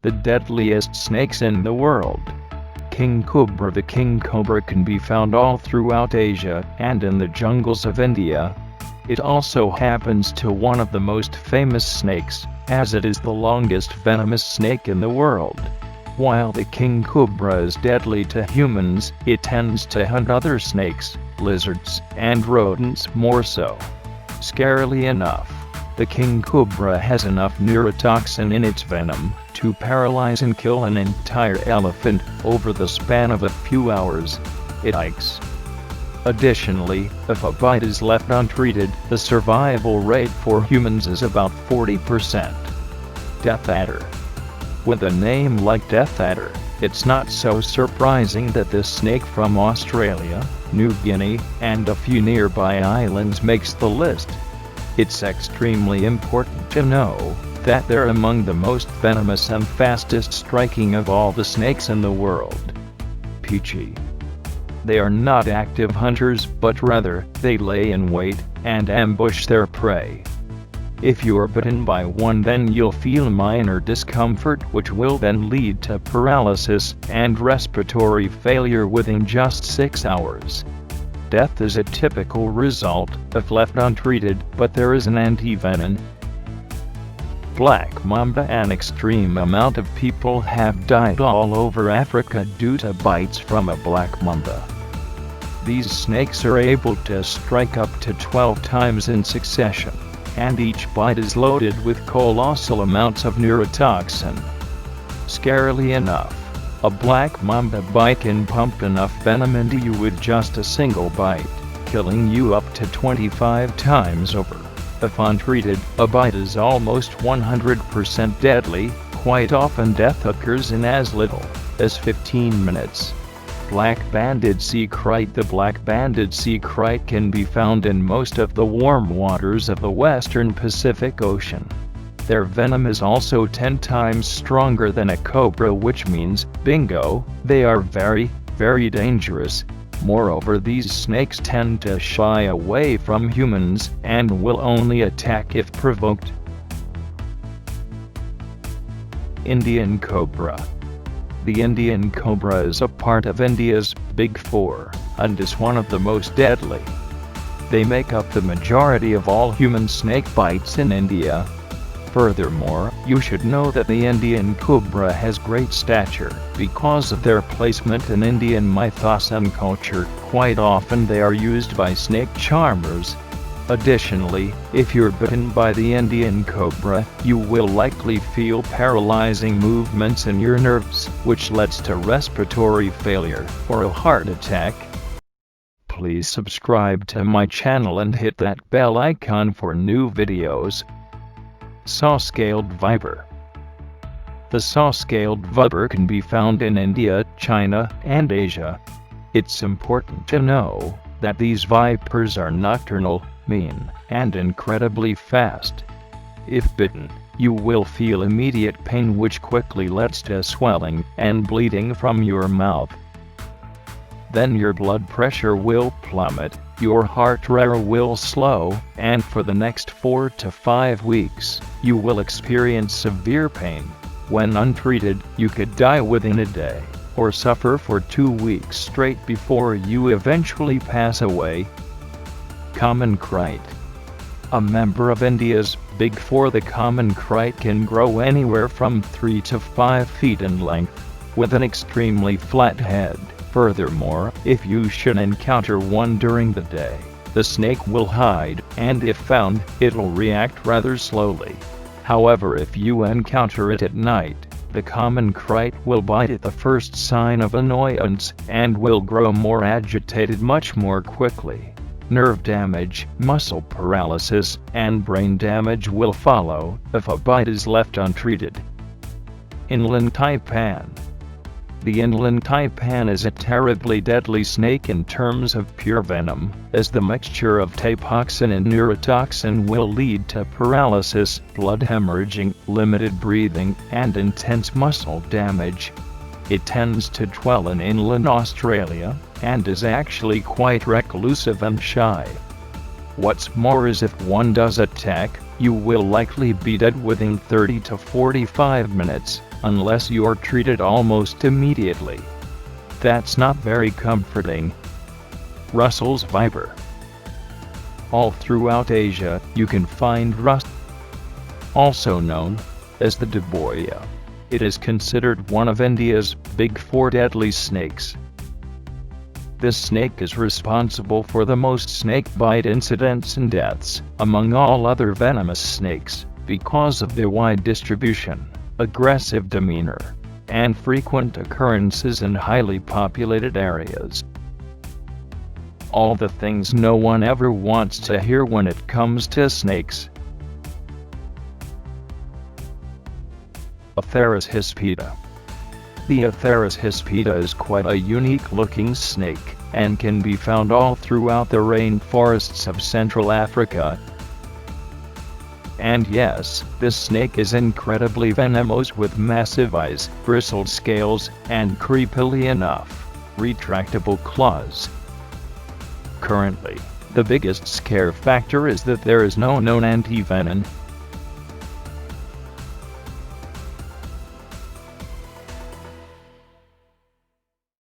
the deadliest snakes in the world. King Cobra. The king cobra can be found all throughout Asia and in the jungles of India. It also happens to one of the most famous snakes, as it is the longest venomous snake in the world. While the king cobra is deadly to humans, it tends to hunt other snakes, lizards, and rodents more so. Scarily enough, the king cobra has enough neurotoxin in its venom to paralyze and kill an entire elephant over the span of a few hours. It hikes. Additionally, if a bite is left untreated, the survival rate for humans is about 40%. Death Adder. With a name like Death Adder, it's not so surprising that this snake from Australia, New Guinea, and a few nearby islands makes the list. It's extremely important to know that they're among the most venomous and fastest striking of all the snakes in the world. Peachy. They are not active hunters, but rather, they lay in wait and ambush their prey. If you're bitten by one, then you'll feel minor discomfort, which will then lead to paralysis and respiratory failure within just 6 hours. Death is a typical result if left untreated, but there is an anti-venom. Black Mamba. An extreme amount of people have died all over Africa due to bites from a black mamba. These snakes are able to strike up to 12 times in succession, and each bite is loaded with colossal amounts of neurotoxin. Scarily enough, a black mamba bite can pump enough venom into you with just a single bite, killing you up to 25 times over. If untreated, a bite is almost 100% deadly. Quite often death occurs in as little as 15 minutes. Black-banded sea krait. The black-banded sea krait can be found in most of the warm waters of the western Pacific Ocean. Their venom is also 10 times stronger than a cobra, which means, bingo, they are very, very dangerous. Moreover, these snakes tend to shy away from humans and will only attack if provoked. Indian Cobra. The Indian cobra is a part of India's Big Four and is one of the most deadly. They make up the majority of all human snake bites in India. Furthermore, you should know that the Indian cobra has great stature because of their placement in Indian mythos and culture. Quite often they are used by snake charmers. Additionally, if you're bitten by the Indian cobra, you will likely feel paralyzing movements in your nerves, which leads to respiratory failure or a heart attack. Please subscribe to my channel and hit that bell icon for new videos. Saw-scaled viper. The saw-scaled viper can be found in India, China, and Asia. It's important to know that these vipers are nocturnal, mean, and incredibly fast. If bitten, you will feel immediate pain, which quickly leads to swelling and bleeding from your mouth. Then your blood pressure will plummet, your heart rate will slow, and for the next 4 to 5 weeks, you will experience severe pain. When untreated, you could die within a day, or suffer for 2 weeks straight before you eventually pass away. Common Krait. A member of India's Big Four, the common krait can grow anywhere from 3 to 5 feet in length, with an extremely flat head. Furthermore, if you should encounter one during the day, the snake will hide, and if found, it'll react rather slowly. However, if you encounter it at night, the common krait will bite at the first sign of annoyance, and will grow more agitated much more quickly. Nerve damage, muscle paralysis, and brain damage will follow if a bite is left untreated. Inland Taipan. The inland taipan is a terribly deadly snake in terms of pure venom, as the mixture of taipoxin and neurotoxin will lead to paralysis, blood hemorrhaging, limited breathing, and intense muscle damage. It tends to dwell in inland Australia, and is actually quite reclusive and shy. What's more is if one does attack, you will likely be dead within 30 to 45 minutes. unless you're treated almost immediately. That's not very comforting. Russell's viper. All throughout Asia, you can find rust, also known as the daboya. It is considered one of India's big four deadly snakes. This snake is responsible for the most snakebite incidents and deaths among all other venomous snakes because of their wide distribution, aggressive demeanor, and frequent occurrences in highly populated areas. All the things no one ever wants to hear when it comes to snakes. Atheris Hispida. The Atheris Hispida is quite a unique-looking snake, and can be found all throughout the rainforests of Central Africa. And yes, this snake is incredibly venomous with massive eyes, bristled scales, and creepily enough, retractable claws. Currently, the biggest scare factor is that there is no known anti-venom